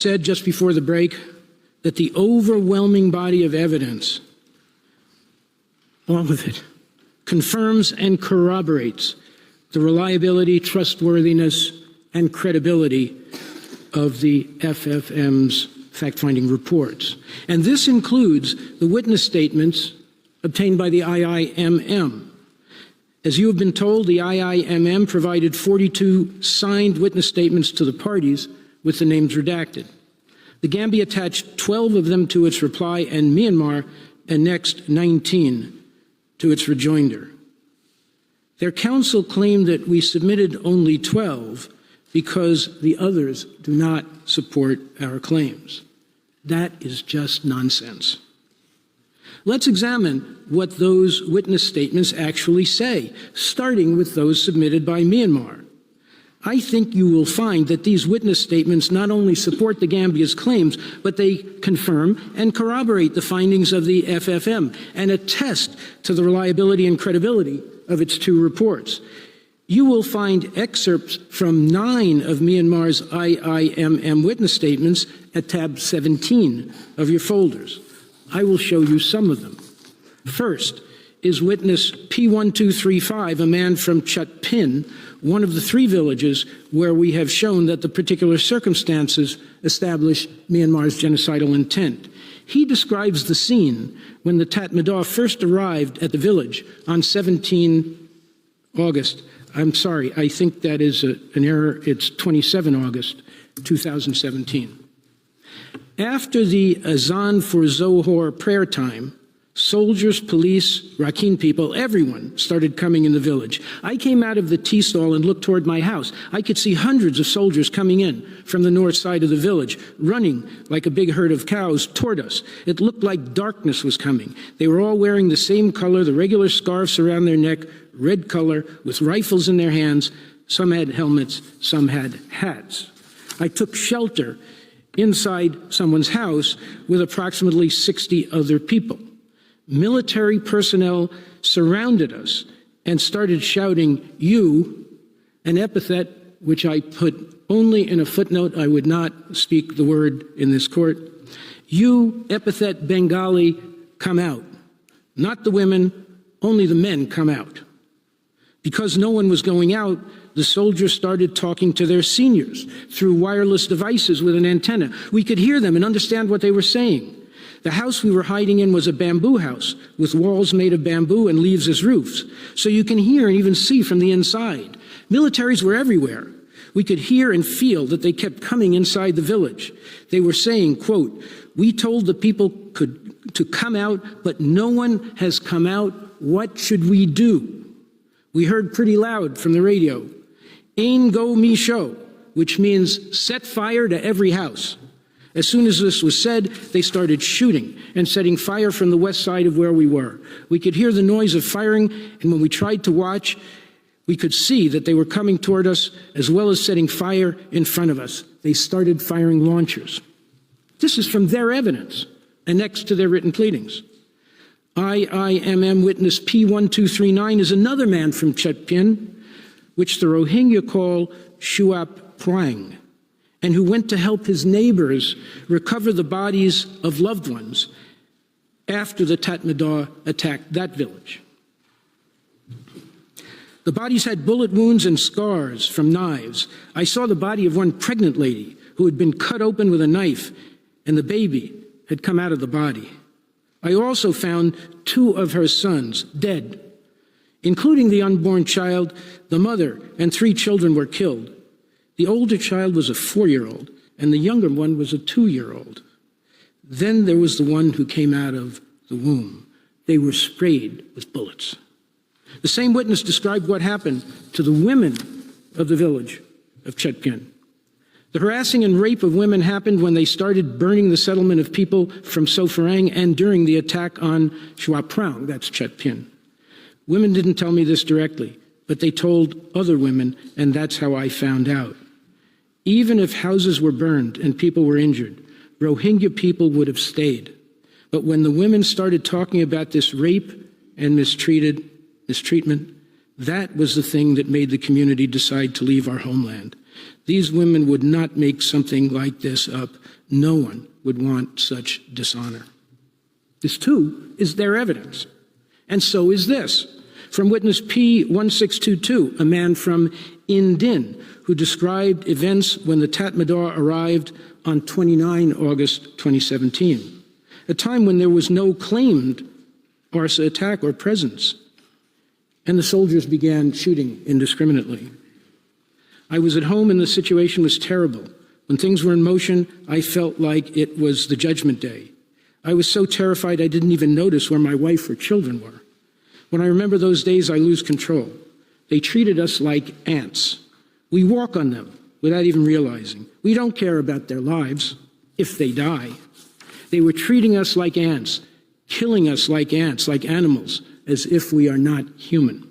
said just before the break that the overwhelming body of evidence, all of it, confirms and corroborates the reliability, trustworthiness, and credibility of the FFM's fact-finding reports. And this includes the witness statements obtained by the IIMM. As you have been told, the IIMM provided 42 signed witness statements to the parties with the names redacted. The Gambia attached 12 of them to its reply, and Myanmar annexed 19 to its rejoinder. Their counsel claimed that we submitted only 12 because the others do not support our claims. That is just nonsense. Let's examine what those witness statements actually say, starting with those submitted by Myanmar. I think you will find that these witness statements not only support the Gambia's claims, but they confirm and corroborate the findings of the FFM and attest to the reliability and credibility of its two reports. You will find excerpts from 9 of Myanmar's IIMM witness statements at tab 17 of your folders. I will show you some of them. First is witness P1235, a man from Chutpin, one of the 3 villages where we have shown that the particular circumstances establish Myanmar's genocidal intent. He describes the scene when the Tatmadaw first arrived at the village on 17 August. I'm sorry, I think that is an error. It's 27 August, 2017. After the Azan for Zohor prayer time, soldiers, police, Rakhine people, everyone started coming in the village. I came out of the tea stall and looked toward my house. I could see hundreds of soldiers coming in from the north side of the village, running like a big herd of cows toward us. It looked like darkness was coming. They were all wearing the same color, the regular scarves around their neck, red color, with rifles in their hands. Some had helmets, some had hats. I took shelter inside someone's house with approximately 60 other people. Military personnel surrounded us and started shouting, "You," an epithet which I put only in a footnote. I would not speak the word in this court. "You, epithet Bengali, come out." Not the women, only the men come out. Because no one was going out, the soldiers started talking to their seniors through wireless devices with an antenna. We could hear them and understand what they were saying. The house we were hiding in was a bamboo house with walls made of bamboo and leaves as roofs, so you can hear and even see from the inside. Militaries were everywhere. We could hear and feel that they kept coming inside the village. They were saying, quote, "We told the people to come out, but no one has come out. What should we do?" We heard pretty loud from the radio, "Ain go mi sho," which means set fire to every house. As soon as this was said, they started shooting and setting fire from the west side of where we were. We could hear the noise of firing, and when we tried to watch, we could see that they were coming toward us as well as setting fire in front of us. They started firing launchers. This is from their evidence, annexed to their written pleadings. IIMM witness P1239 is another man from Chutpin, which the Rohingya call Shuap Prang, and who went to help his neighbors recover the bodies of loved ones after the Tatmadaw attacked that village. The bodies had bullet wounds and scars from knives. I saw the body of one pregnant lady who had been cut open with a knife, and the baby had come out of the body. I also found 2 of her sons dead, including the unborn child. The mother and 3 children were killed. The older child was a 4-year-old, and the younger one was a 2-year-old. Then there was the one who came out of the womb. They were sprayed with bullets. The same witness described what happened to the women of the village of Chutpin. The harassing and rape of women happened when they started burning the settlement of people from Sofarang and during the attack on Shuaprang, that's Chutpin. Women didn't tell me this directly, but they told other women, and that's how I found out. Even if houses were burned and people were injured, Rohingya people would have stayed. But when the women started talking about this rape and mistreatment, that was the thing that made the community decide to leave our homeland. These women would not make something like this up. No one would want such dishonor. This, too, is their evidence. And so is this, from witness P1622, a man from Indin, who described events when the Tatmadaw arrived on 29 August 2017, a time when there was no claimed ARSA attack or presence, and the soldiers began shooting indiscriminately. I was at home and the situation was terrible. When things were in motion, I felt like it was the judgment day. I was so terrified I didn't even notice where my wife or children were. When I remember those days, I lose control. They treated us like ants. We walk on them without even realizing. We don't care about their lives if they die. They were treating us like ants, killing us like ants, like animals, as if we are not human.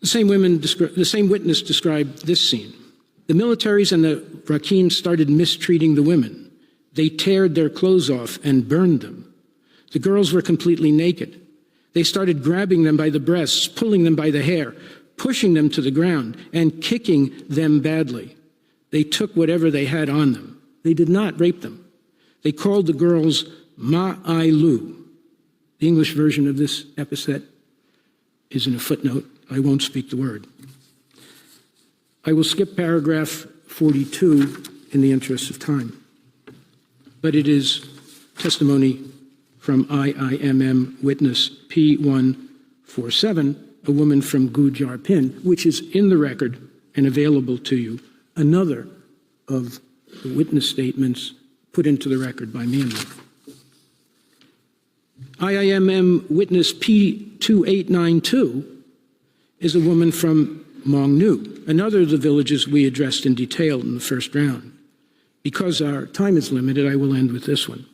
The same witness described this scene. The militaries and the Rakhine started mistreating the women. They teared their clothes off and burned them. The girls were completely naked. They started grabbing them by the breasts, pulling them by the hair, pushing them to the ground, and kicking them badly. They took whatever they had on them. They did not rape them. They called the girls Ma'ailu. The English version of this epithet is in a footnote. I won't speak the word. I will skip paragraph 42 in the interest of time, but it is testimony from IIMM witness P147, a woman from Gujar Pin, which is in the record and available to you, another of the witness statements put into the record by Myanmar. IIMM witness P2892 is a woman from Maung Nu, another of the villages we addressed in detail in the first round. Because our time is limited, I will end with this one.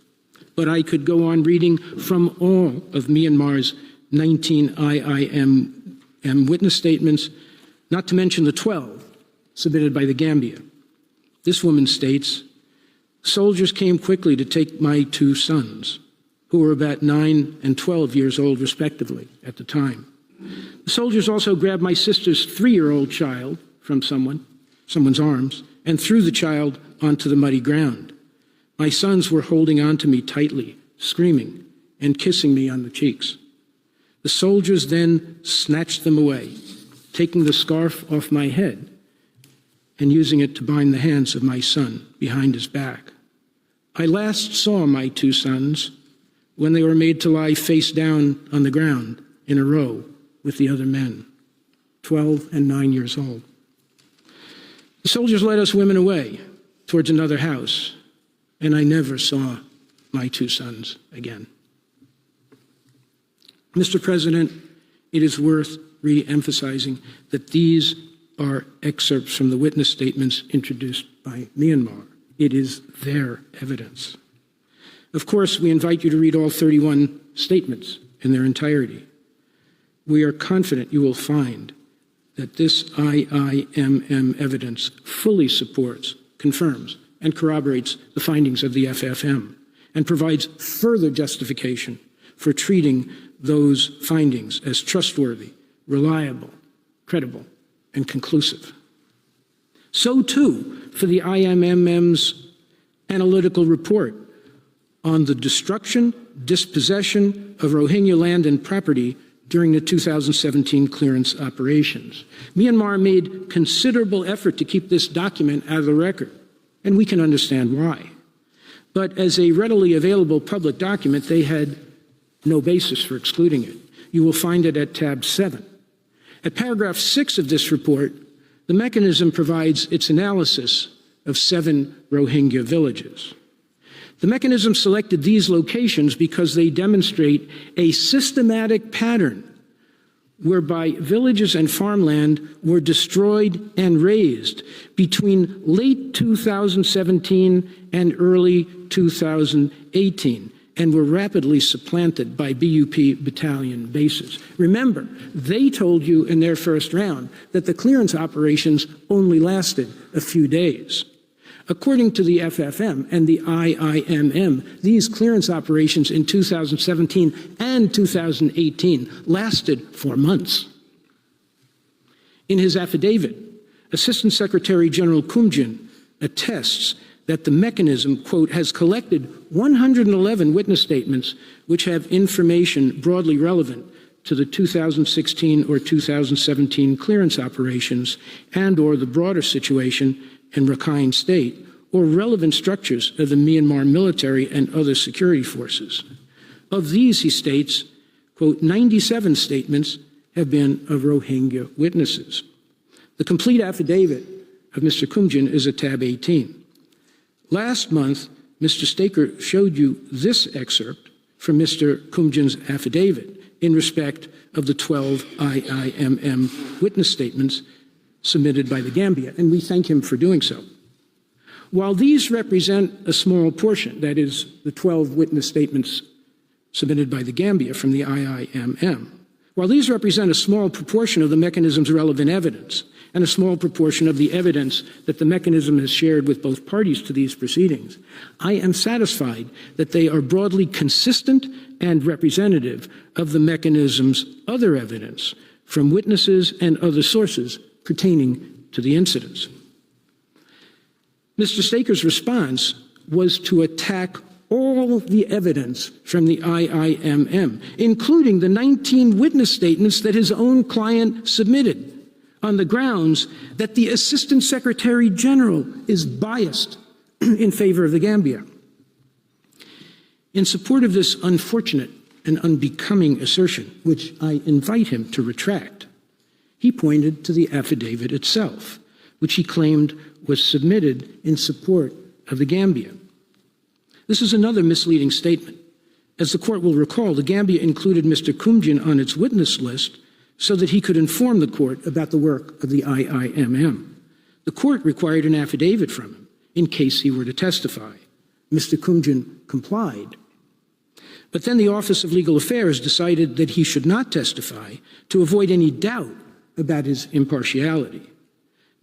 But I could go on reading from all of Myanmar's 19 IIMM witness statements, not to mention the 12 submitted by the Gambia. This woman states, soldiers came quickly to take my two sons, who were about 9 and 12 years old respectively at the time. The soldiers also grabbed my sister's 3-year-old child from someone's arms, and threw the child onto the muddy ground. My sons were holding on to me tightly, screaming and kissing me on the cheeks. The soldiers then snatched them away, taking the scarf off my head and using it to bind the hands of my son behind his back. I last saw my two sons when they were made to lie face down on the ground in a row with the other men, 12 and 9 years old. The soldiers led us women away towards another house, and I never saw my two sons again. Mr. President, it is worth re-emphasizing that these are excerpts from the witness statements introduced by Myanmar. It is their evidence. Of course, we invite you to read all 31 statements in their entirety. We are confident you will find that this IIMM evidence fully supports, confirms, and corroborates the findings of the FFM and provides further justification for treating those findings as trustworthy, reliable, credible, and conclusive. So too for the IIMM's analytical report on the destruction, dispossession of Rohingya land and property during the 2017 clearance operations. Myanmar made considerable effort to keep this document out of the record, and we can understand why. But as a readily available public document, they had no basis for excluding it. You will find it at tab 7. At paragraph 6 of this report, the mechanism provides its analysis of 7 Rohingya villages. The mechanism selected these locations because they demonstrate a systematic pattern whereby villages and farmland were destroyed and razed between late 2017 and early 2018 and were rapidly supplanted by BUP battalion bases. Remember, they told you in their first round that the clearance operations only lasted a few days. According to the FFM and the IIMM, these clearance operations in 2017 and 2018 lasted for months. In his affidavit, Assistant Secretary General Kumjin attests that the mechanism, quote, has collected 111 witness statements which have information broadly relevant to the 2016 or 2017 clearance operations and or the broader situation in Rakhine State or relevant structures of the Myanmar military and other security forces. Of these, he states, quote, 97 statements have been of Rohingya witnesses. The complete affidavit of Mr. Kumjin is at tab 18. Last month, Mr. Staker showed you this excerpt from Mr. Kumjin's affidavit in respect of the 12 IIMM witness statements submitted by the Gambia, and we thank him for doing so. While these represent a small portion, that is, the 12 witness statements submitted by the Gambia from the IIMM, while these represent a small proportion of the mechanism's relevant evidence and a small proportion of the evidence that the mechanism has shared with both parties to these proceedings, I am satisfied that they are broadly consistent and representative of the mechanism's other evidence from witnesses and other sources pertaining to the incidents. Mr. Staker's response was to attack all the evidence from the IIMM, including the 19 witness statements that his own client submitted, on the grounds that the Assistant Secretary General is biased in favor of the Gambia. In support of this unfortunate and unbecoming assertion, which I invite him to retract, he pointed to the affidavit itself, which he claimed was submitted in support of the Gambia. This is another misleading statement. As the court will recall, the Gambia included Mr. Kumjin on its witness list so that he could inform the court about the work of the IIMM. The court required an affidavit from him in case he were to testify. Mr. Kumjin complied. But then the Office of Legal Affairs decided that he should not testify to avoid any doubt about his impartiality.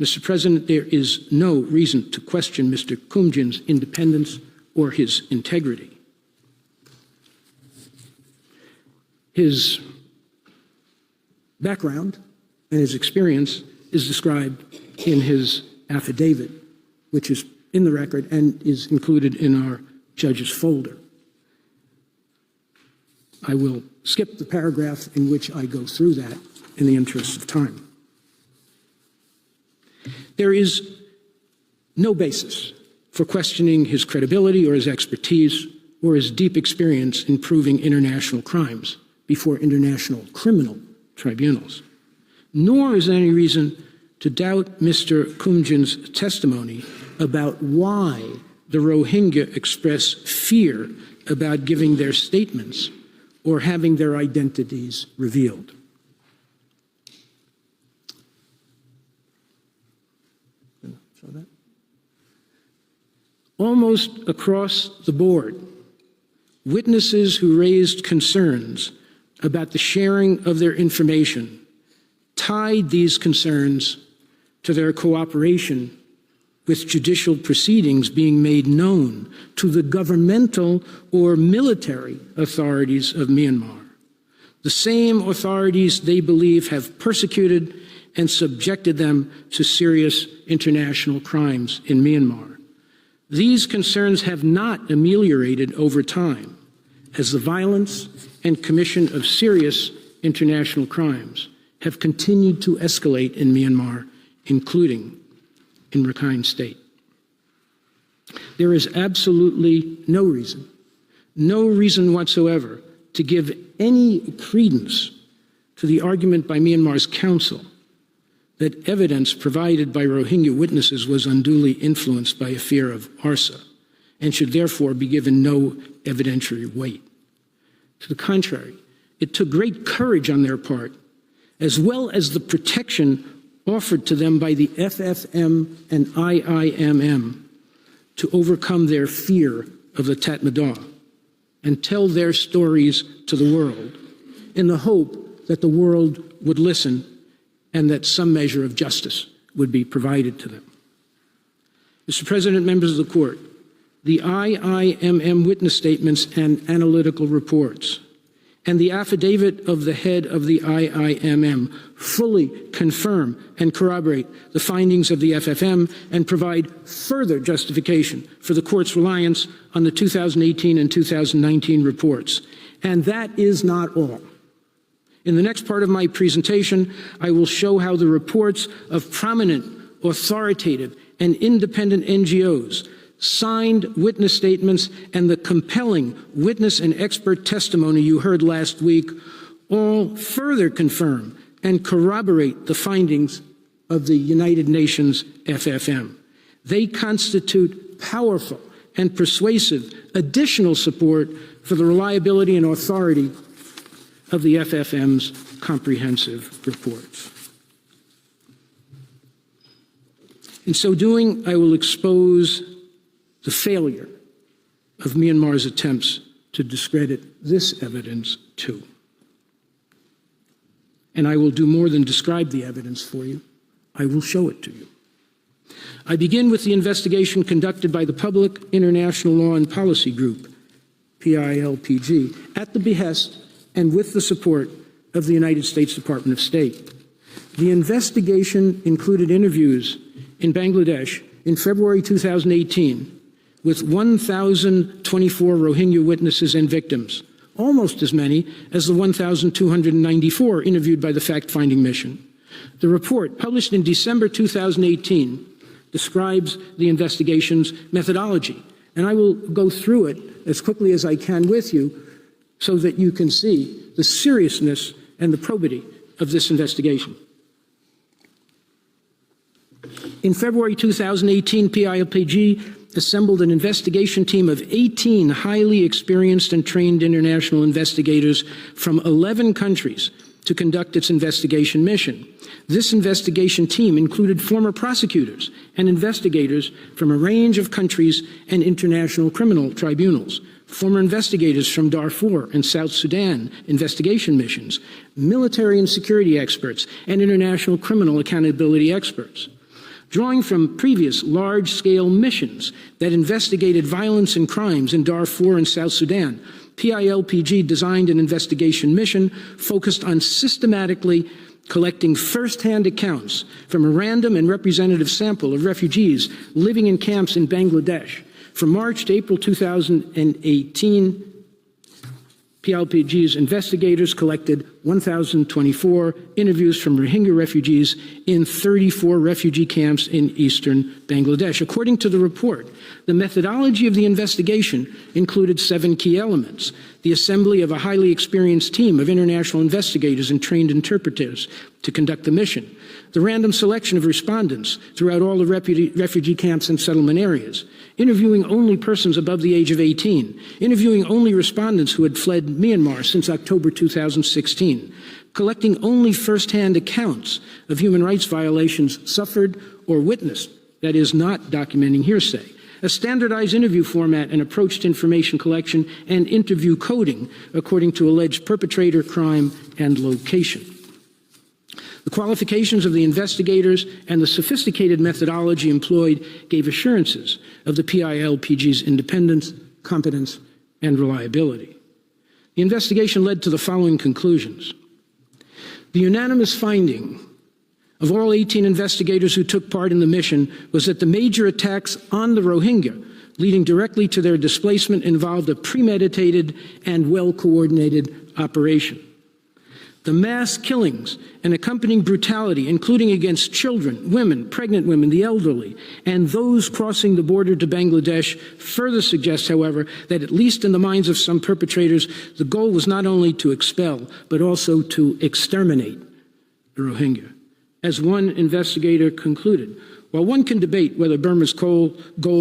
Mr. President, there is no reason to question Mr. Kumjin's independence or his integrity. His background and his experience is described in his affidavit, which is in the record and is included in our judge's folder. I will skip the paragraph in which I go through that in the interest of time. There is no basis for questioning his credibility or his expertise or his deep experience in proving international crimes before international criminal tribunals. Nor is there any reason to doubt Mr. Kumjin's testimony about why the Rohingya express fear about giving their statements or having their identities revealed. Show that? Almost across the board, witnesses who raised concerns about the sharing of their information tied these concerns to their cooperation with judicial proceedings being made known to the governmental or military authorities of Myanmar, the same authorities they believe have persecuted and subjected them to serious international crimes in Myanmar. These concerns have not ameliorated over time as the violence and commission of serious international crimes have continued to escalate in Myanmar, including in Rakhine State. There is absolutely no reason whatsoever to give any credence to the argument by Myanmar's counsel that evidence provided by Rohingya witnesses was unduly influenced by a fear of ARSA and should therefore be given no evidentiary weight. To the contrary, it took great courage on their part, as well as the protection offered to them by the FFM and IIMM, to overcome their fear of the Tatmadaw and tell their stories to the world in the hope that the world would listen and that some measure of justice would be provided to them. Mr. President, members of the court, the IIMM witness statements and analytical reports and the affidavit of the head of the IIMM fully confirm and corroborate the findings of the FFM and provide further justification for the Court's reliance on the 2018 and 2019 reports. And that is not all. In the next part of my presentation, I will show how the reports of prominent, authoritative, and independent NGOs, signed witness statements, and the compelling witness and expert testimony you heard last week all further confirm and corroborate the findings of the United Nations FFM. They constitute powerful and persuasive additional support for the reliability and authority of the FFM's comprehensive reports. In so doing, I will expose the failure of Myanmar's attempts to discredit this evidence too. And I will do more than describe the evidence for you. I will show it to you. I begin with the investigation conducted by the Public International Law and Policy Group, PILPG, at the behest and with the support of the United States Department of State. The investigation included interviews in Bangladesh in February 2018 with 1,024 Rohingya witnesses and victims, almost as many as the 1,294 interviewed by the fact-finding mission. The report, published in December 2018, describes the investigation's methodology, and I will go through it as quickly as I can with you so that you can see the seriousness and the probity of this investigation. In February 2018, PILPG assembled an investigation team of 18 highly experienced and trained international investigators from 11 countries to conduct its investigation mission. This investigation team included former prosecutors and investigators from a range of countries and international criminal tribunals, former investigators from Darfur and South Sudan investigation missions, military and security experts, and international criminal accountability experts. Drawing from previous large-scale missions that investigated violence and crimes in Darfur and South Sudan, PILPG designed an investigation mission focused on systematically collecting first-hand accounts from a random and representative sample of refugees living in camps in Bangladesh. From March to April 2018, PILPG's investigators collected 1,024 interviews from Rohingya refugees in 34 refugee camps in eastern Bangladesh. According to the report, the methodology of the investigation included 7 key elements: the assembly of a highly experienced team of international investigators and trained interpreters to conduct the mission, the random selection of respondents throughout all the refugee camps and settlement areas, interviewing only persons above the age of 18, interviewing only respondents who had fled Myanmar since October 2016, collecting only first-hand accounts of human rights violations suffered or witnessed, that is, not documenting hearsay, a standardized interview format and approach to information collection and interview coding according to alleged perpetrator, crime, and location. The qualifications of the investigators and the sophisticated methodology employed gave assurances of the PILPG's independence, competence, and reliability. The investigation led to the following conclusions. The unanimous finding of all 18 investigators who took part in the mission was that the major attacks on the Rohingya, leading directly to their displacement, involved a premeditated and well-coordinated operation. The mass killings and accompanying brutality, including against children, women, pregnant women, the elderly, and those crossing the border to Bangladesh, further suggests, however, that at least in the minds of some perpetrators, the goal was not only to expel, but also to exterminate the Rohingya. As one investigator concluded, while one can debate whether Burma's goal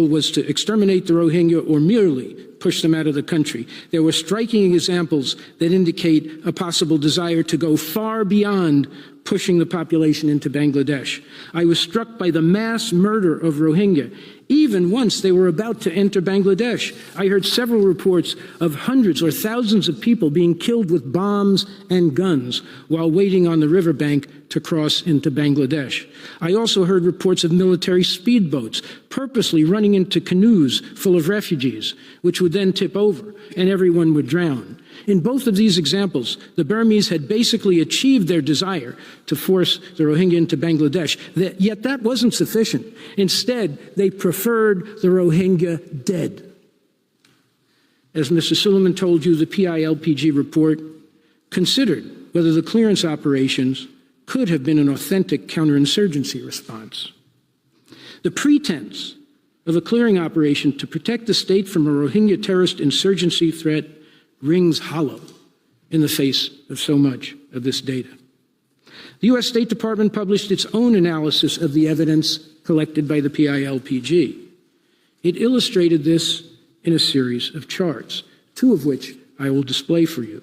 was to exterminate the Rohingya or merely push them out of the country, there were striking examples that indicate a possible desire to go far beyond pushing the population into Bangladesh. I was struck by the mass murder of Rohingya, even once they were about to enter Bangladesh. I heard several reports of hundreds or thousands of people being killed with bombs and guns while waiting on the riverbank to cross into Bangladesh. I also heard reports of military speedboats purposely running into canoes full of refugees, which would then tip over and everyone would drown. In both of these examples, the Burmese had basically achieved their desire to force the Rohingya into Bangladesh, yet that wasn't sufficient. Instead, they preferred the Rohingya dead. As Mr. Suleiman told you, the PILPG report considered whether the clearance operations could have been an authentic counterinsurgency response. The pretense of a clearing operation to protect the state from a Rohingya terrorist insurgency threat rings hollow in the face of so much of this data. The U.S. State Department published its own analysis of the evidence collected by the PILPG. It illustrated this in a series of charts, two of which I will display for you.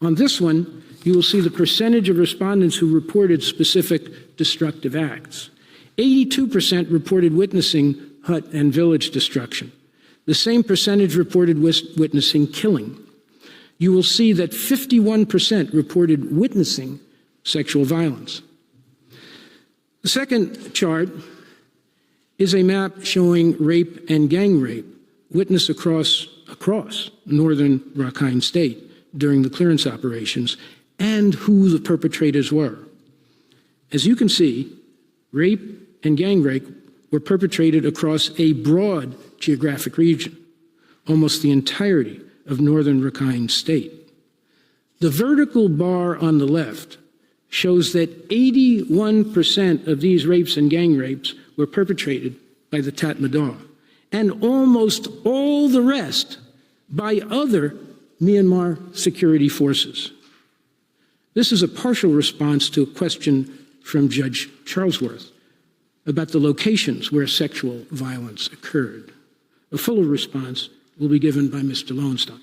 On this one, you will see the percentage of respondents who reported specific destructive acts. 82% reported witnessing hut and village destruction. The same percentage reported witnessing killing. You will see that 51% reported witnessing sexual violence. The second chart is a map showing rape and gang rape witnessed across northern Rakhine State during the clearance operations and who the perpetrators were. As you can see, rape and gang rape were perpetrated across a broad geographic region, almost the entirety of northern Rakhine State. The vertical bar on the left shows that 81% of these rapes and gang rapes were perpetrated by the Tatmadaw, and almost all the rest by other Myanmar security forces. This is a partial response to a question from Judge Charlesworth about the locations where sexual violence occurred. A fuller response will be given by Mr. Lowenstein.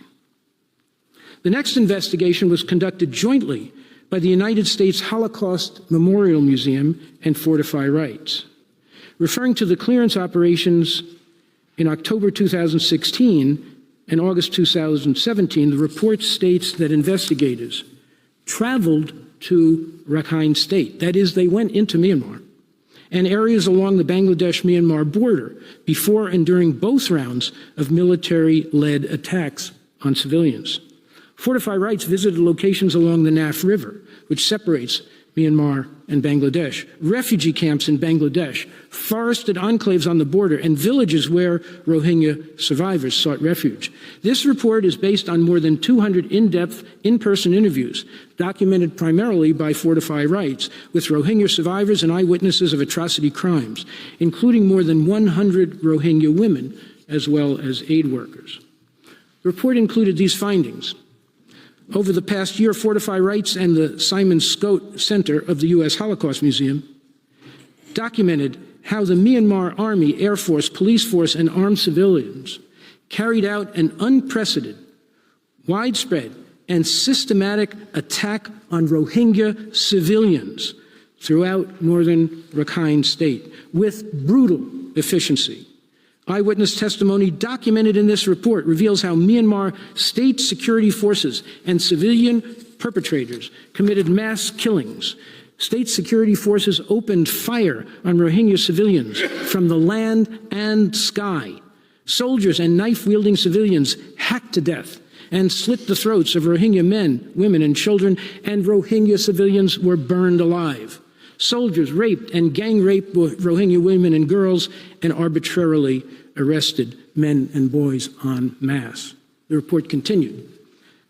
The next investigation was conducted jointly by the United States Holocaust Memorial Museum and Fortify Rights. Referring to the clearance operations in October 2016 and August 2017, the report states that investigators traveled to Rakhine State. That is, they went into Myanmar and areas along the Bangladesh-Myanmar border before and during both rounds of military-led attacks on civilians. Fortify Rights visited locations along the Naf River, which separates Myanmar and Bangladesh, refugee camps in Bangladesh, forested enclaves on the border, and villages where Rohingya survivors sought refuge. This report is based on more than 200 in-depth, in-person interviews, documented primarily by Fortify Rights, with Rohingya survivors and eyewitnesses of atrocity crimes, including more than 100 Rohingya women, as well as aid workers. The report included these findings. Over the past year, Fortify Rights and the Simon Scott Center of the U.S. Holocaust Museum documented how the Myanmar Army, Air Force, police force, and armed civilians carried out an unprecedented, widespread, and systematic attack on Rohingya civilians throughout northern Rakhine State with brutal efficiency. Eyewitness testimony documented in this report reveals how Myanmar state security forces and civilian perpetrators committed mass killings. State security forces opened fire on Rohingya civilians from the land and sky. Soldiers and knife-wielding civilians hacked to death and slit the throats of Rohingya men, women, and children, and Rohingya civilians were burned alive. Soldiers raped and gang-raped Rohingya women and girls and arbitrarily arrested men and boys en masse. The report continued.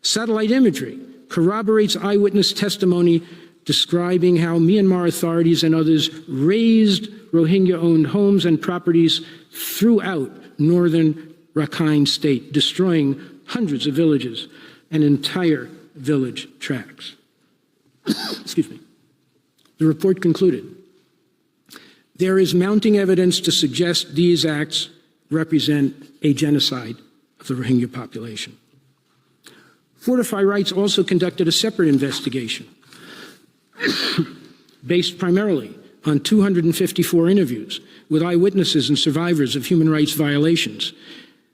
Satellite imagery corroborates eyewitness testimony describing how Myanmar authorities and others razed Rohingya-owned homes and properties throughout northern Rakhine State, destroying hundreds of villages and entire village tracts. Excuse me. The report concluded, there is mounting evidence to suggest these acts represent a genocide of the Rohingya population. Fortify Rights also conducted a separate investigation based primarily on 254 interviews with eyewitnesses and survivors of human rights violations,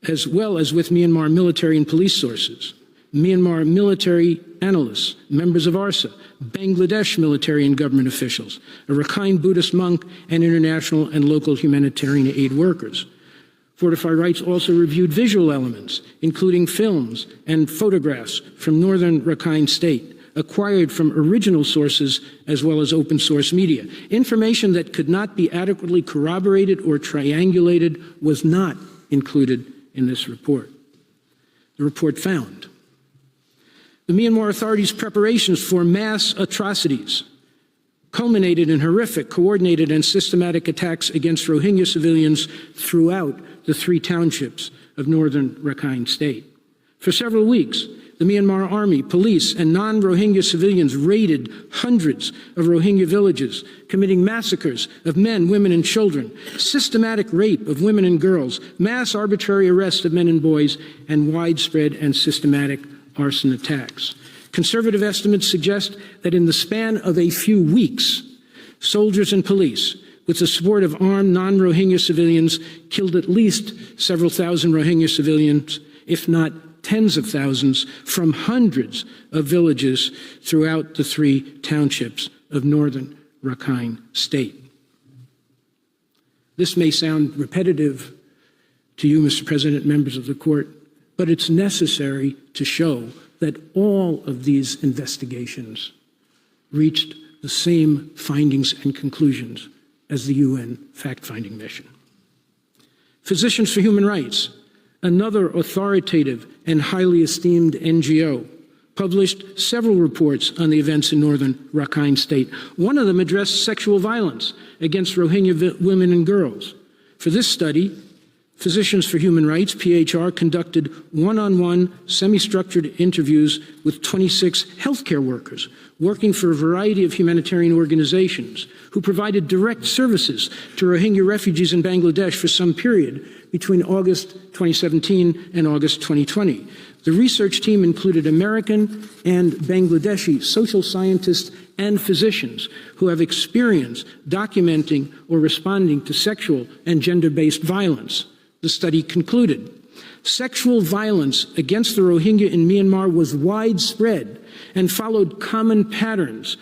as well as with Myanmar military and police sources, Myanmar military analysts, members of ARSA, Bangladesh military and government officials, a Rakhine Buddhist monk, and international and local humanitarian aid workers. Fortify Rights also reviewed visual elements, including films and photographs from northern Rakhine State, acquired from original sources as well as open source media. Information that could not be adequately corroborated or triangulated was not included in this report. The report found the Myanmar authorities' preparations for mass atrocities culminated in horrific, coordinated, and systematic attacks against Rohingya civilians throughout the 3 townships of northern Rakhine State. For several weeks, the Myanmar army, police, and non-Rohingya civilians raided hundreds of Rohingya villages, committing massacres of men, women, and children, systematic rape of women and girls, mass arbitrary arrest of men and boys, and widespread and systematic arson attacks. Conservative estimates suggest that in the span of a few weeks, soldiers and police, with the support of armed non-Rohingya civilians, killed at least several thousand Rohingya civilians, if not tens of thousands, from hundreds of villages throughout the 3 townships of northern Rakhine State. This may sound repetitive to you, Mr. President, members of the court, but it's necessary to show that all of these investigations reached the same findings and conclusions as the UN fact-finding mission. Physicians for Human Rights, another authoritative and highly esteemed NGO, published several reports on the events in northern Rakhine State. One of them addressed sexual violence against Rohingya women and girls. For this study, Physicians for Human Rights, PHR, conducted one-on-one, semi-structured interviews with 26 healthcare workers working for a variety of humanitarian organizations who provided direct services to Rohingya refugees in Bangladesh for some period between August 2017 and August 2020. The research team included American and Bangladeshi social scientists and physicians who have experience documenting or responding to sexual and gender-based violence. The study concluded sexual violence against the Rohingya in Myanmar was widespread and followed common patterns,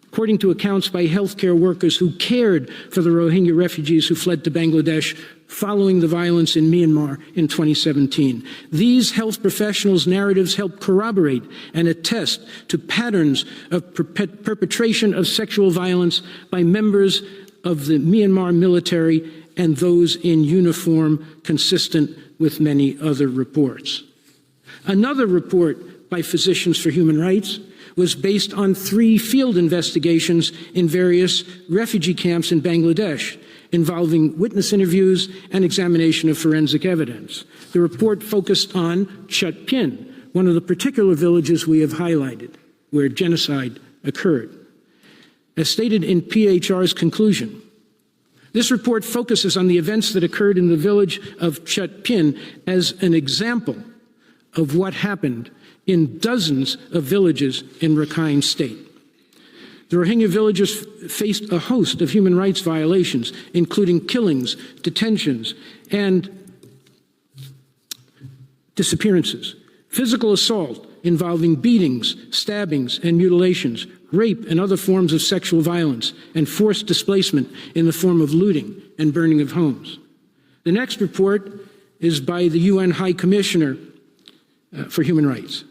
according to accounts by healthcare workers who cared for the Rohingya refugees who fled to Bangladesh following the violence in Myanmar in 2017. These health professionals' narratives help corroborate and attest to patterns of perpetration of sexual violence by members of the Myanmar military and those in uniform, consistent with many other reports. Another report by Physicians for Human Rights was based on 3 field investigations in various refugee camps in Bangladesh, involving witness interviews and examination of forensic evidence. The report focused on Chutpin, one of the particular villages we have highlighted, where genocide occurred. As stated in PHR's conclusion, this report focuses on the events that occurred in the village of Chutpin as an example of what happened in dozens of villages in Rakhine State. The Rohingya villagers faced a host of human rights violations, including killings, detentions, and disappearances, physical assault involving beatings, stabbings, and mutilations, rape and other forms of sexual violence, and forced displacement in the form of looting and burning of homes. The next report is by the UN High Commissioner for Human Rights.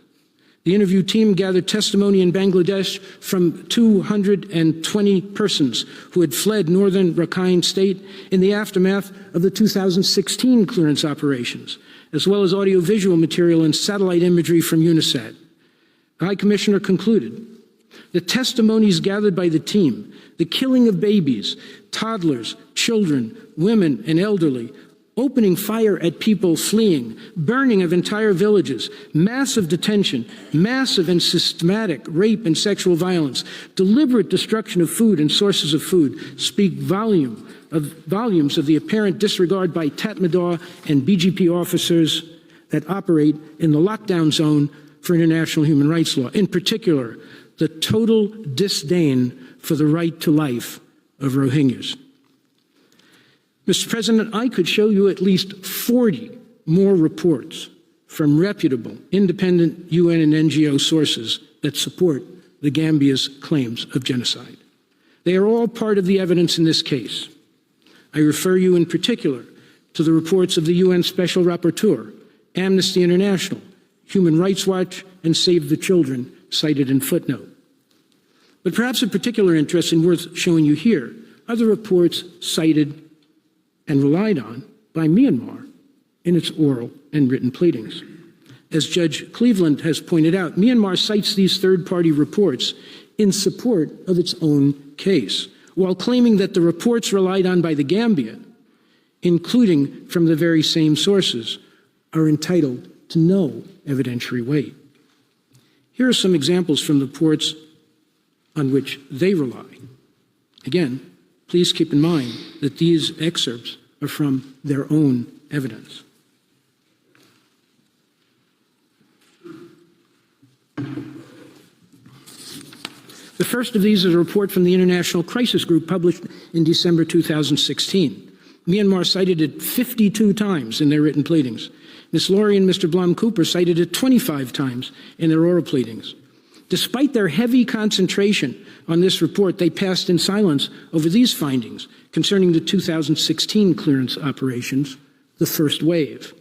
The interview team gathered testimony in Bangladesh from 220 persons who had fled northern Rakhine State in the aftermath of the 2016 clearance operations, as well as audiovisual material and satellite imagery from UNICEF. The High Commissioner concluded, the testimonies gathered by the team, the killing of babies, toddlers, children, women, and elderly, opening fire at people fleeing, burning of entire villages, massive detention, massive and systematic rape and sexual violence, deliberate destruction of food and sources of food, speak volumes of the apparent disregard by Tatmadaw and BGP officers that operate in the lockdown zone for international human rights law. In particular, the total disdain for the right to life of Rohingyas. Mr. President, I could show you at least 40 more reports from reputable, independent UN and NGO sources that support the Gambia's claims of genocide. They are all part of the evidence in this case. I refer you in particular to the reports of the UN Special Rapporteur, Amnesty International, Human Rights Watch, and Save the Children, cited in footnote. But perhaps of particular interest and worth showing you here are the reports cited and relied on by Myanmar in its oral and written pleadings. As Judge Cleveland has pointed out, Myanmar cites these third-party reports in support of its own case, while claiming that the reports relied on by the Gambia, including from the very same sources, are entitled to no evidentiary weight. Here are some examples from the reports on which they rely. Again, please keep in mind that these excerpts are from their own evidence. The first of these is a report from the International Crisis Group published in December 2016. Myanmar cited it 52 times in their written pleadings. Ms. Laurie and Mr. Blum-Cooper cited it 25 times in their oral pleadings. Despite their heavy concentration on this report, they passed in silence over these findings concerning the 2016 clearance operations, the first wave.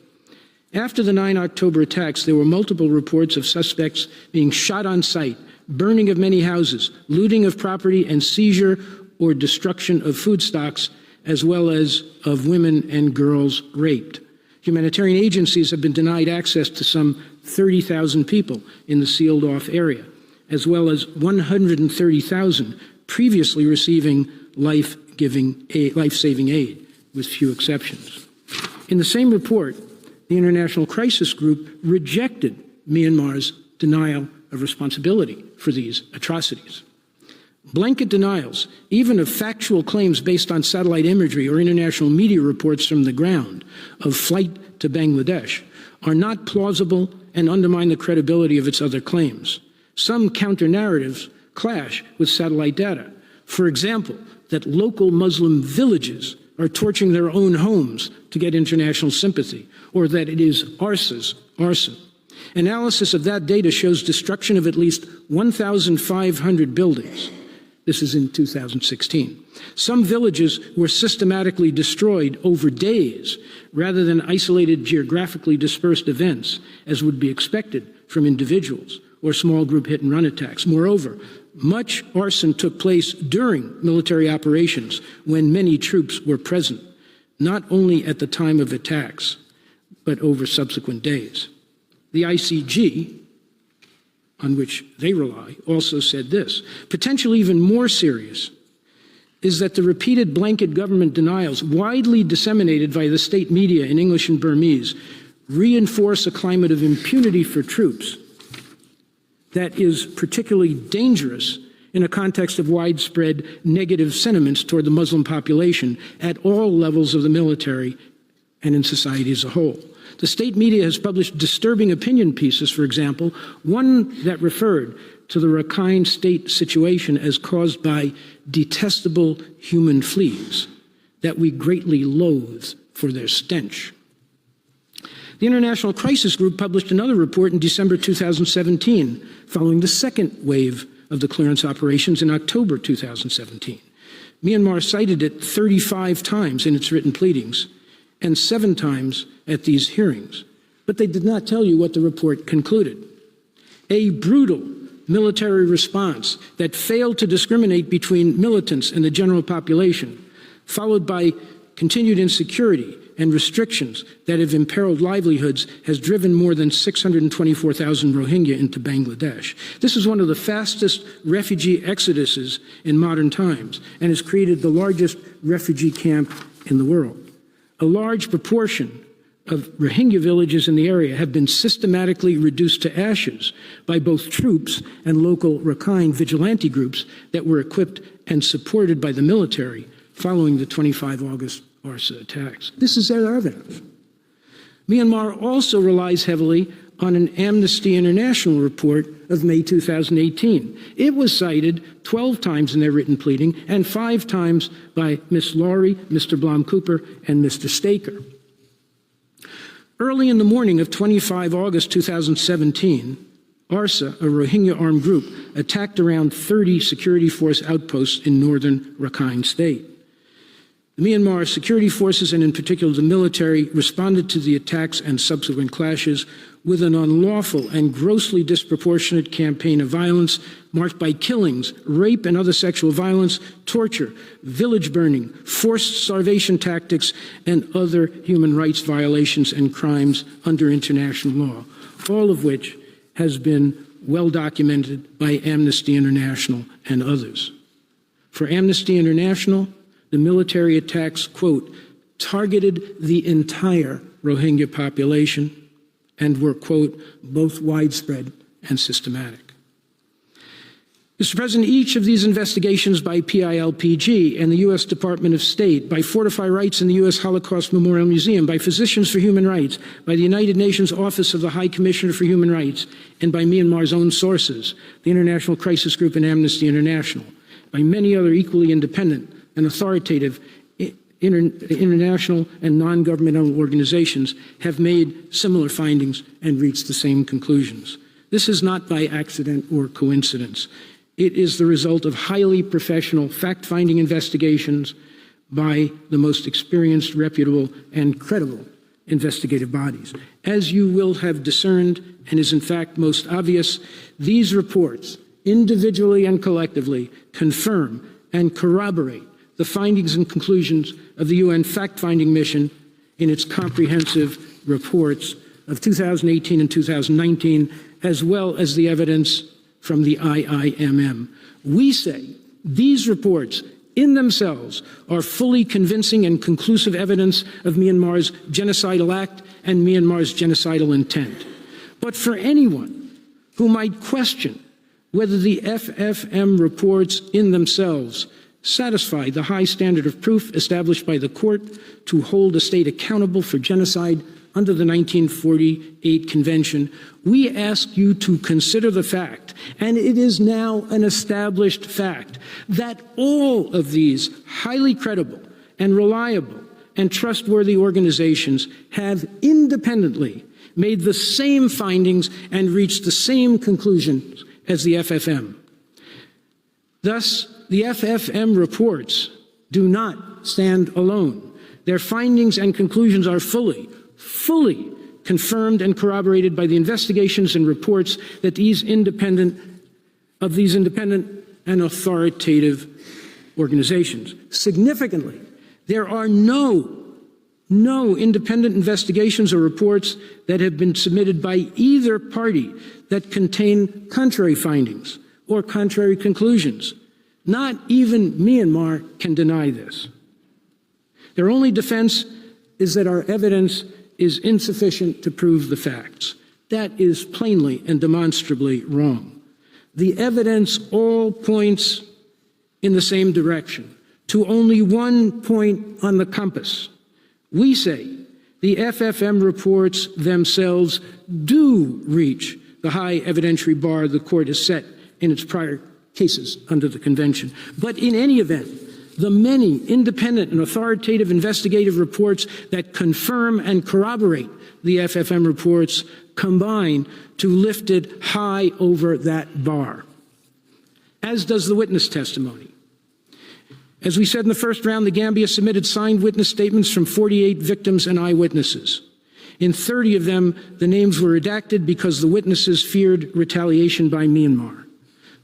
After the 9 October attacks, there were multiple reports of suspects being shot on sight, burning of many houses, looting of property, and seizure or destruction of food stocks, as well as of women and girls raped. Humanitarian agencies have been denied access to some 30,000 people in the sealed-off area, as well as 130,000 previously receiving life-saving aid, with few exceptions. In the same report, the International Crisis Group rejected Myanmar's denial of responsibility for these atrocities. Blanket denials, even of factual claims based on satellite imagery or international media reports from the ground of flight to Bangladesh, are not plausible and undermine the credibility of its other claims. Some counter-narratives clash with satellite data. For example, that local Muslim villages are torching their own homes to get international sympathy, or that it is arson. Analysis of that data shows destruction of at least 1,500 buildings. This is in 2016. Some villages were systematically destroyed over days rather than isolated geographically dispersed events, as would be expected from individuals or small group hit-and-run attacks. Moreover, much arson took place during military operations when many troops were present, not only at the time of attacks, but over subsequent days. The ICJ, on which they rely, also said this. Potentially even more serious is that the repeated blanket government denials, widely disseminated via the state media in English and Burmese, reinforce a climate of impunity for troops that is particularly dangerous in a context of widespread negative sentiments toward the Muslim population at all levels of the military and in society as a whole. The state media has published disturbing opinion pieces, for example, one that referred to the Rakhine state situation as caused by detestable human fleas that we greatly loathe for their stench. The International Crisis Group published another report in December 2017, following the second wave of the clearance operations in October 2017. Myanmar cited it 35 times in its written pleadings and 7 times at these hearings. But they did not tell you what the report concluded. A brutal military response that failed to discriminate between militants and the general population, followed by continued insecurity and restrictions that have imperiled livelihoods, has driven more than 624,000 Rohingya into Bangladesh. This is one of the fastest refugee exoduses in modern times and has created the largest refugee camp in the world. A large proportion of Rohingya villages in the area have been systematically reduced to ashes by both troops and local Rakhine vigilante groups that were equipped and supported by the military following the 25 August ARSA attacks. This is their evidence. Myanmar also relies heavily on an Amnesty International report of May 2018. It was cited 12 times in their written pleading and 5 times by Ms. Laurie, Mr. Blom-Cooper, and Mr. Staker. Early in the morning of 25 August 2017, ARSA, a Rohingya armed group, attacked around 30 security force outposts in northern Rakhine State. The Myanmar security forces, and in particular the military, responded to the attacks and subsequent clashes with an unlawful and grossly disproportionate campaign of violence marked by killings, rape and other sexual violence, torture, village burning, forced starvation tactics, and other human rights violations and crimes under international law, all of which has been well documented by Amnesty International and others. For Amnesty International, the military attacks, quote, targeted the entire Rohingya population and were, quote, both widespread and systematic. Mr. President, each of these investigations by PILPG and the U.S. Department of State, by Fortify Rights and the U.S. Holocaust Memorial Museum, by Physicians for Human Rights, by the United Nations Office of the High Commissioner for Human Rights, and by Myanmar's own sources, the International Crisis Group and Amnesty International, by many other equally independent and authoritative international and non-governmental organizations, have made similar findings and reached the same conclusions. This is not by accident or coincidence. It is the result of highly professional fact-finding investigations by the most experienced, reputable, and credible investigative bodies. As you will have discerned, and is in fact most obvious, these reports, individually and collectively, confirm and corroborate the findings and conclusions of the UN fact-finding mission in its comprehensive reports of 2018 and 2019, as well as the evidence from the IIMM. We say these reports in themselves are fully convincing and conclusive evidence of Myanmar's genocidal act and Myanmar's genocidal intent. But for anyone who might question whether the FFM reports in themselves satisfy the high standard of proof established by the court to hold a state accountable for genocide under the 1948 Convention, we ask you to consider the fact, and it is now an established fact, that all of these highly credible and reliable and trustworthy organizations have independently made the same findings and reached the same conclusions as the FFM. Thus, the FFM reports do not stand alone. Their findings and conclusions are fully confirmed and corroborated by the investigations and reports that these independent and authoritative organizations. Significantly, there are no independent investigations or reports that have been submitted by either party that contain contrary findings or contrary conclusions. Not even Myanmar can deny this. Their only defense is that our evidence is insufficient to prove the facts. That is plainly and demonstrably wrong. The evidence all points in the same direction, to only one point on the compass. We say the FFM reports themselves do reach the high evidentiary bar the court has set in its prior cases under the Convention. But in any event, the many independent and authoritative investigative reports that confirm and corroborate the FFM reports combine to lift it high over that bar, as does the witness testimony. As we said in the first round, the Gambia submitted signed witness statements from 48 victims and eyewitnesses. In 30 of them, the names were redacted because the witnesses feared retaliation by Myanmar.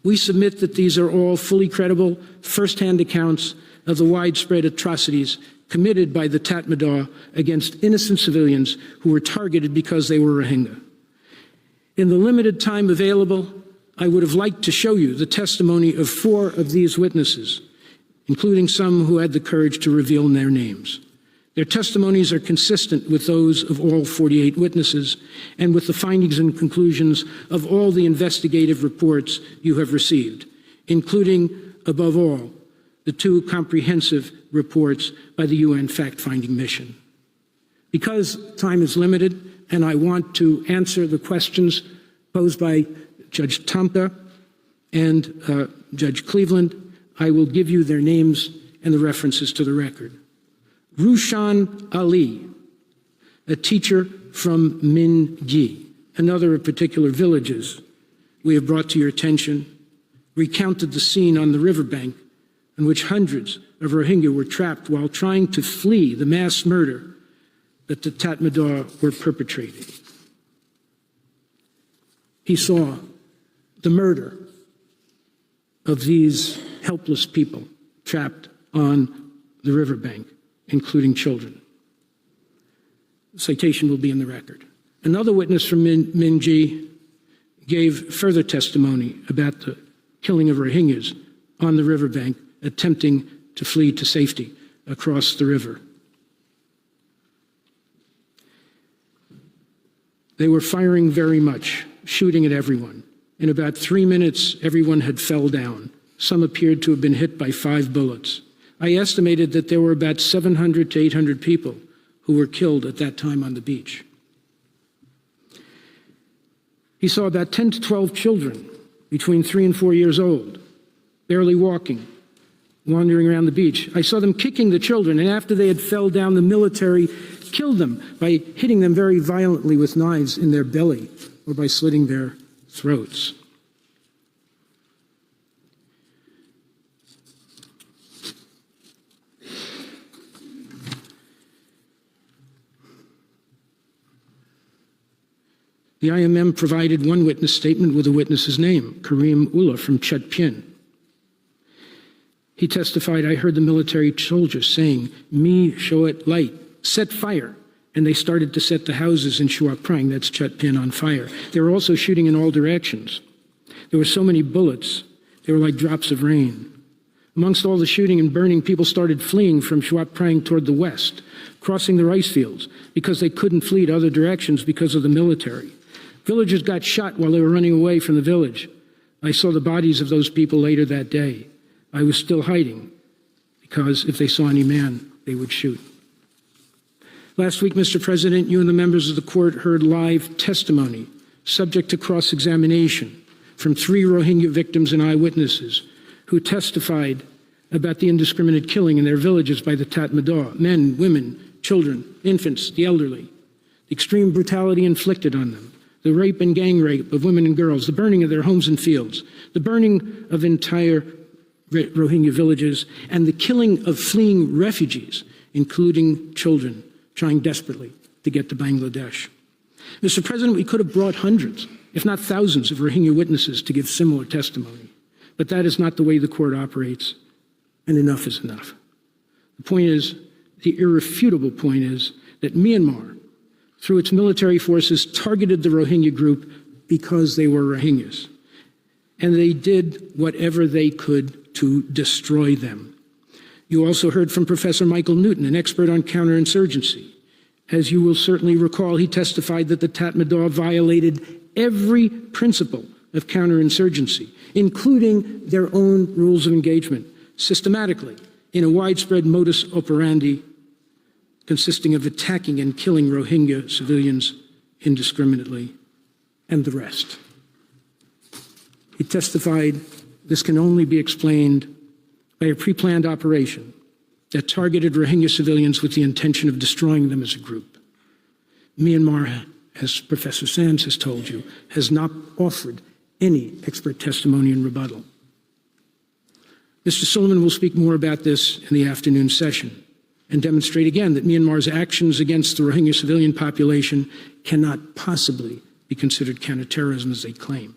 We submit that these are all fully credible, first-hand accounts of the widespread atrocities committed by the Tatmadaw against innocent civilians who were targeted because they were Rohingya. In the limited time available, I would have liked to show you the testimony of 4 of these witnesses, including some who had the courage to reveal their names. Their testimonies are consistent with those of all 48 witnesses and with the findings and conclusions of all the investigative reports you have received, including, above all, the 2 comprehensive reports by the UN fact-finding mission. Because time is limited, and I want to answer the questions posed by Judge Tomka and Judge Cleveland. I will give you their names and the references to the record. Rushan Ali, a teacher from Minji, another of particular villages we have brought to your attention, recounted the scene on the riverbank in which hundreds of Rohingya were trapped while trying to flee the mass murder that the Tatmadaw were perpetrating. He saw the murder of these helpless people trapped on the riverbank, including children. The citation will be in the record. Another witness from Minji gave further testimony about the killing of Rohingyas on the riverbank, attempting to flee to safety across the river. They were firing very much, shooting at everyone. In about 3 minutes, everyone had fell down. Some appeared to have been hit by 5 bullets. I estimated that there were about 700 to 800 people who were killed at that time on the beach. He saw about 10 to 12 children between 3 and 4 years old, barely walking, wandering around the beach. I saw them kicking the children, and after they had fell down, the military killed them by hitting them very violently with knives in their belly or by slitting their throats. The IMM provided one witness statement with a witness's name, Karim Ullah from Chetpien. He testified, I heard the military soldiers saying, "Mi shoet light, set fire." And they started to set the houses in Shuak Prang, that's Chetpien, on fire. They were also shooting in all directions. There were so many bullets, they were like drops of rain. Amongst all the shooting and burning, people started fleeing from Shuak Prang toward the west, crossing the rice fields, because they couldn't flee to other directions because of the military. Villagers got shot while they were running away from the village. I saw the bodies of those people later that day. I was still hiding, because if they saw any man, they would shoot. Last week, Mr. President, you and the members of the court heard live testimony, subject to cross-examination, from 3 Rohingya victims and eyewitnesses who testified about the indiscriminate killing in their villages by the Tatmadaw, men, women, children, infants, the elderly, the extreme brutality inflicted on them, the rape and gang rape of women and girls, the burning of their homes and fields, the burning of entire Rohingya villages, and the killing of fleeing refugees, including children, trying desperately to get to Bangladesh. Mr. President, we could have brought hundreds, if not thousands, of Rohingya witnesses to give similar testimony. But that is not the way the court operates, and enough is enough. The point is, the irrefutable point is, that Myanmar, through its military forces, targeted the Rohingya group because they were Rohingyas. And they did whatever they could to destroy them. You also heard from Professor Michael Newton, an expert on counterinsurgency. As you will certainly recall, he testified that the Tatmadaw violated every principle of counterinsurgency, including their own rules of engagement, systematically, in a widespread modus operandi consisting of attacking and killing Rohingya civilians indiscriminately, and the rest. He testified this can only be explained by a pre-planned operation that targeted Rohingya civilians with the intention of destroying them as a group. Myanmar, as Professor Sands has told you, has not offered any expert testimony in rebuttal. Mr. Suleiman will speak more about this in the afternoon session and demonstrate again that Myanmar's actions against the Rohingya civilian population cannot possibly be considered counterterrorism as they claim.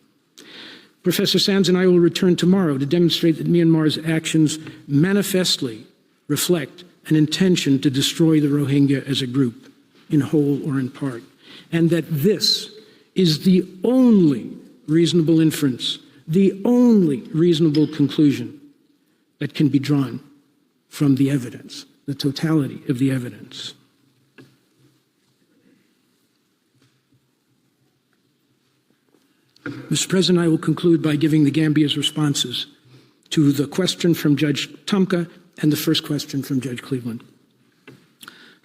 Professor Sands and I will return tomorrow to demonstrate that Myanmar's actions manifestly reflect an intention to destroy the Rohingya as a group, in whole or in part, and that this is the only reasonable inference, the only reasonable conclusion that can be drawn from the evidence, the totality of the evidence. Mr. President, I will conclude by giving the Gambia's responses to the question from Judge Tomka and the first question from Judge Cleveland.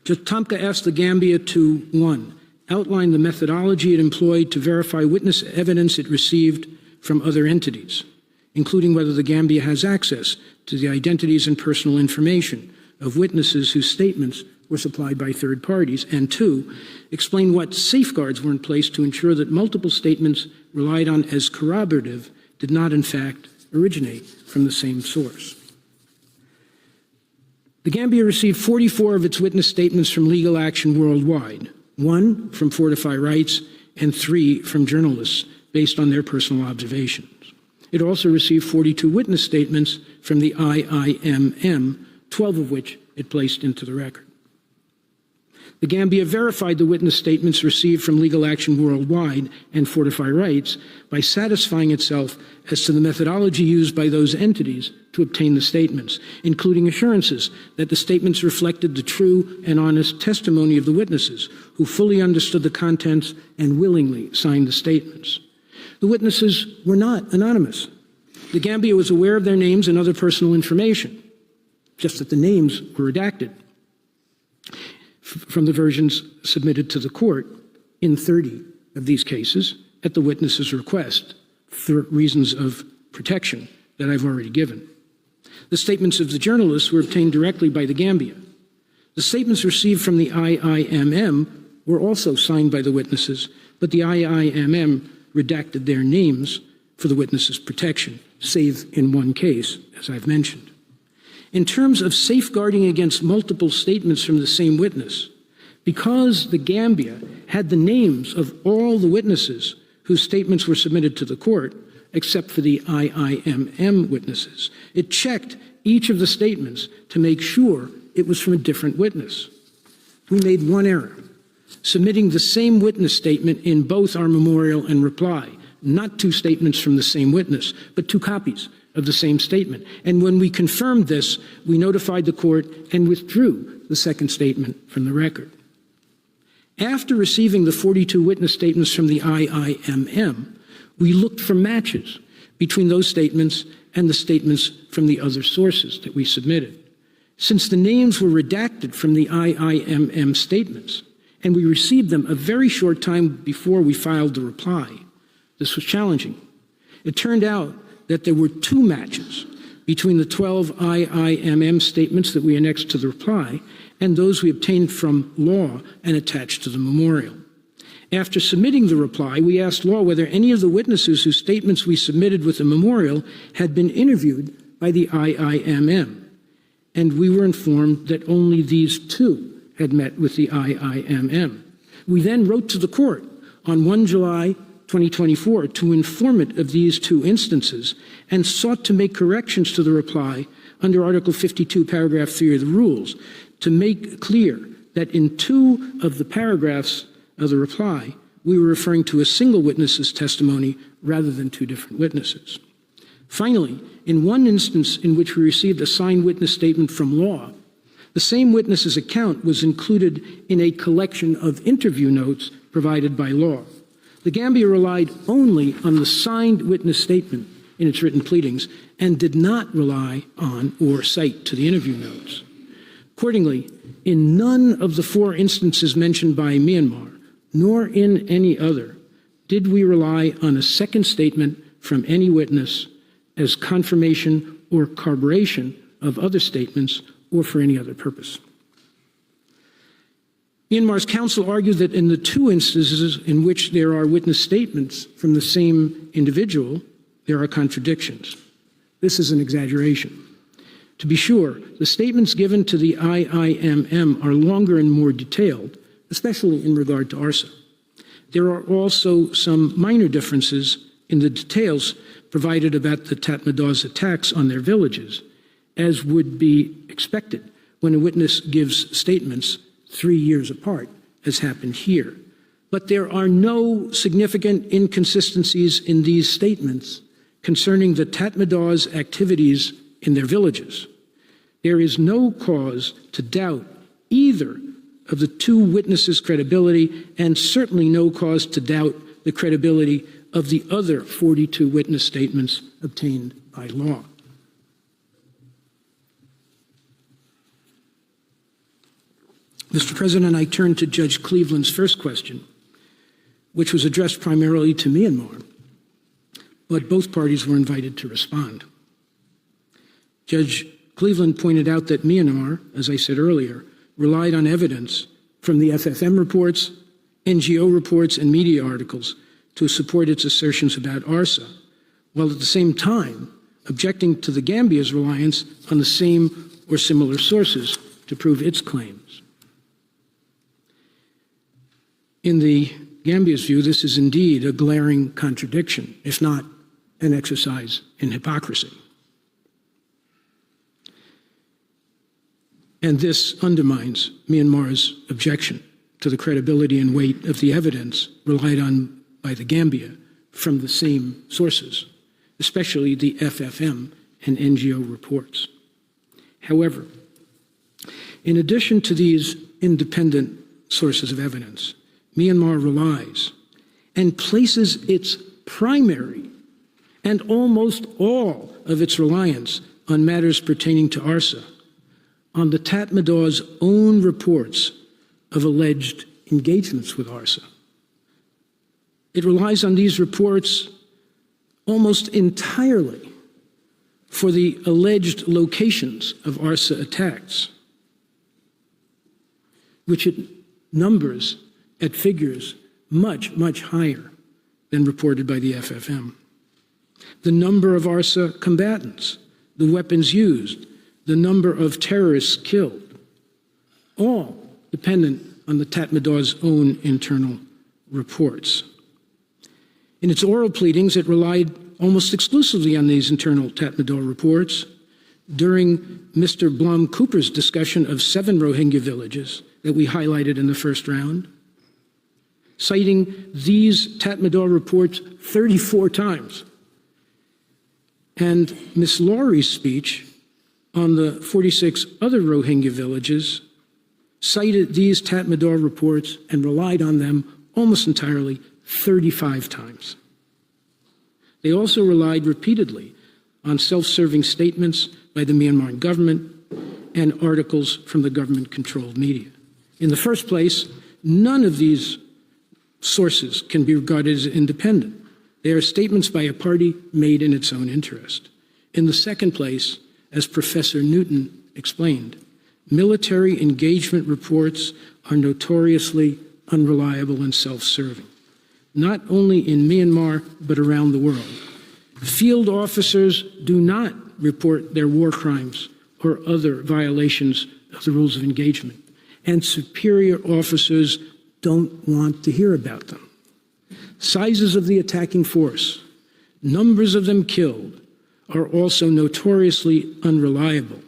Judge Tomka asked the Gambia to, 1, outlined the methodology it employed to verify witness evidence it received from other entities, including whether the Gambia has access to the identities and personal information of witnesses whose statements were supplied by third parties, and 2, explain what safeguards were in place to ensure that multiple statements relied on as corroborative did not, in fact, originate from the same source. The Gambia received 44 of its witness statements from Legal Action Worldwide, 1 from Fortify Rights and 3 from journalists based on their personal observations. It also received 42 witness statements from the IIMM, 12 of which it placed into the record. The Gambia verified the witness statements received from Legal Action Worldwide and Fortify Rights by satisfying itself as to the methodology used by those entities to obtain the statements, including assurances that the statements reflected the true and honest testimony of the witnesses, who fully understood the contents and willingly signed the statements. The witnesses were not anonymous. The Gambia was aware of their names and other personal information, just that the names were redacted from the versions submitted to the court in 30 of these cases at the witness's request for reasons of protection that I've already given. The statements of the journalists were obtained directly by the Gambia. The statements received from the IIMM were also signed by the witnesses, but the IIMM redacted their names for the witnesses' protection, save in one case, as I've mentioned. In terms of safeguarding against multiple statements from the same witness, because the Gambia had the names of all the witnesses whose statements were submitted to the court, except for the IIMM witnesses, it checked each of the statements to make sure it was from a different witness. We made one error, submitting the same witness statement in both our memorial and reply, not 2 statements from the same witness, but 2 copies of the same statement. And when we confirmed this, we notified the court and withdrew the second statement from the record. After receiving the 42 witness statements from the IIMM, we looked for matches between those statements and the statements from the other sources that we submitted. Since the names were redacted from the IIMM statements, and we received them a very short time before we filed the reply, this was challenging. It turned out that there were 2 matches between the 12 IIMM statements that we annexed to the reply and those we obtained from law and attached to the memorial. After submitting the reply, we asked law whether any of the witnesses whose statements we submitted with the memorial had been interviewed by the IIMM, and we were informed that only these 2 had met with the IIMM. We then wrote to the court on 1 July 2024 to inform it of these 2 instances and sought to make corrections to the reply under Article 52, Paragraph 3 of the rules, to make clear that in 2 of the paragraphs of the reply, we were referring to a single witness's testimony rather than 2 different witnesses. Finally, in one instance in which we received a signed witness statement from law, the same witness's account was included in a collection of interview notes provided by law. The Gambia relied only on the signed witness statement in its written pleadings and did not rely on or cite to the interview notes. Accordingly, in none of the 4 instances mentioned by Myanmar, nor in any other, did we rely on a second statement from any witness as confirmation or corroboration of other statements or for any other purpose. Myanmar's counsel argued that in the 2 instances in which there are witness statements from the same individual, there are contradictions. This is an exaggeration. To be sure, the statements given to the IIMM are longer and more detailed, especially in regard to ARSA. There are also some minor differences in the details provided about the Tatmadaws attacks on their villages, as would be expected when a witness gives statements 3 years apart, as happened here. But there are no significant inconsistencies in these statements concerning the Tatmadaws' activities in their villages. There is no cause to doubt either of the 2 witnesses' credibility, and certainly no cause to doubt the credibility of the other 42 witness statements obtained by law. Mr. President, I turn to Judge Cleveland's first question which was addressed primarily to Myanmar, but both parties were invited to respond. Judge Cleveland pointed out that Myanmar, as I said earlier, relied on evidence from the FFM reports, NGO reports, and media articles to support its assertions about ARSA, while at the same time objecting to the Gambia's reliance on the same or similar sources to prove its claims. In the Gambia's view, this is indeed a glaring contradiction, if not an exercise in hypocrisy. And this undermines Myanmar's objection to the credibility and weight of the evidence relied on by the Gambia from the same sources, especially the FFM and NGO reports. However, in addition to these independent sources of evidence, Myanmar relies and places its primary and almost all of its reliance on matters pertaining to ARSA on the Tatmadaws' own reports of alleged engagements with ARSA. It relies on these reports almost entirely for the alleged locations of ARSA attacks, which it numbers at figures much, much higher than reported by the FFM. The number of ARSA combatants, the weapons used, the number of terrorists killed, all dependent on the Tatmadaws' own internal reports. In its oral pleadings, it relied almost exclusively on these internal Tatmadaw reports. During Mr. Blum Cooper's discussion of 7 Rohingya villages that we highlighted in the first round, citing these Tatmadaw reports 34 times. And Ms. Laurie's speech on the 46 other Rohingya villages cited these Tatmadaw reports and relied on them almost entirely 35 times. They also relied repeatedly on self-serving statements by the Myanmar government and articles from the government-controlled media. In the first place, none of these sources can be regarded as independent. They are statements by a party made in its own interest. In the second place, as Professor Newton explained, military engagement reports are notoriously unreliable and self-serving, not only in Myanmar, but around the world. Field officers do not report their war crimes or other violations of the rules of engagement, and superior officers don't want to hear about them. Sizes of the attacking force, numbers of them killed, are also notoriously unreliable,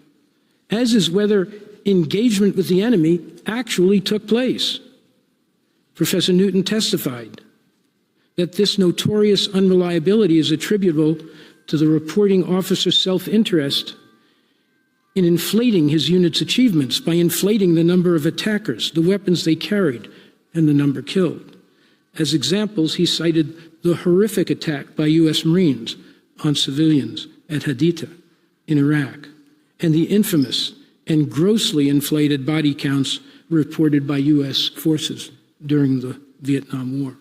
as is whether engagement with the enemy actually took place. Professor Newton testified that this notorious unreliability is attributable to the reporting officer's self-interest in inflating his unit's achievements by inflating the number of attackers, the weapons they carried, and the number killed. As examples, he cited the horrific attack by U.S. Marines on civilians at Haditha in Iraq, and the infamous and grossly inflated body counts reported by U.S. forces during the Vietnam War.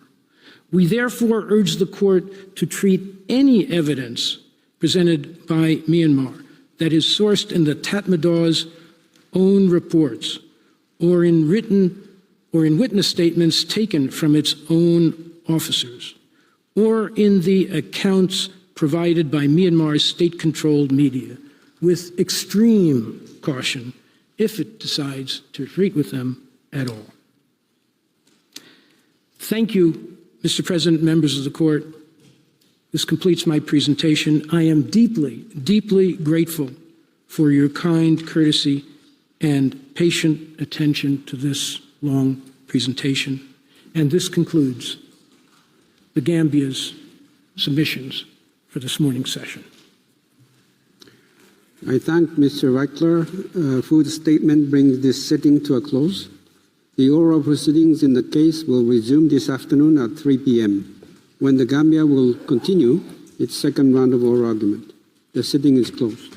We therefore urge the court to treat any evidence presented by Myanmar that is sourced in the Tatmadaws' own reports or in witness statements taken from its own officers or in the accounts provided by Myanmar's state-controlled media with extreme caution if it decides to treat with them at all. Thank you, Mr. President, members of the court. This completes my presentation. I am deeply, deeply grateful for your kind courtesy and patient attention to this long presentation. And this concludes the Gambia's submissions for this morning's session. I thank Mr. Reichler, whose statement brings this sitting to a close. The oral proceedings in the case will resume this afternoon at 3 p.m., when the Gambia will continue its second round of oral argument. The sitting is closed.